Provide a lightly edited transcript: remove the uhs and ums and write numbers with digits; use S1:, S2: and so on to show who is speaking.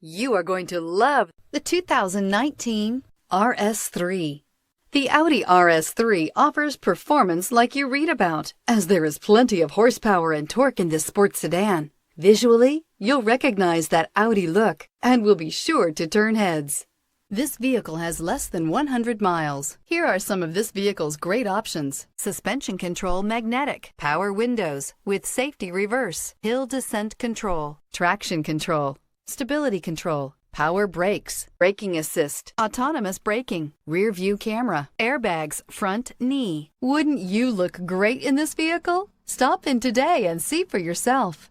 S1: You are going to love the 2019 RS3. The Audi RS3 offers performance like you read about, as there is plenty of horsepower and torque in this sports sedan. Visually, you'll recognize that Audi look and will be sure to turn heads. This vehicle has less than 100 miles. Here are some of this vehicle's great options: suspension control magnetic, power windows with safety reverse, hill descent control, traction control, stability control, power brakes, braking assist, autonomous braking, rear view camera, airbags, front knee. Wouldn't you look great in this vehicle? Stop in today and see for yourself.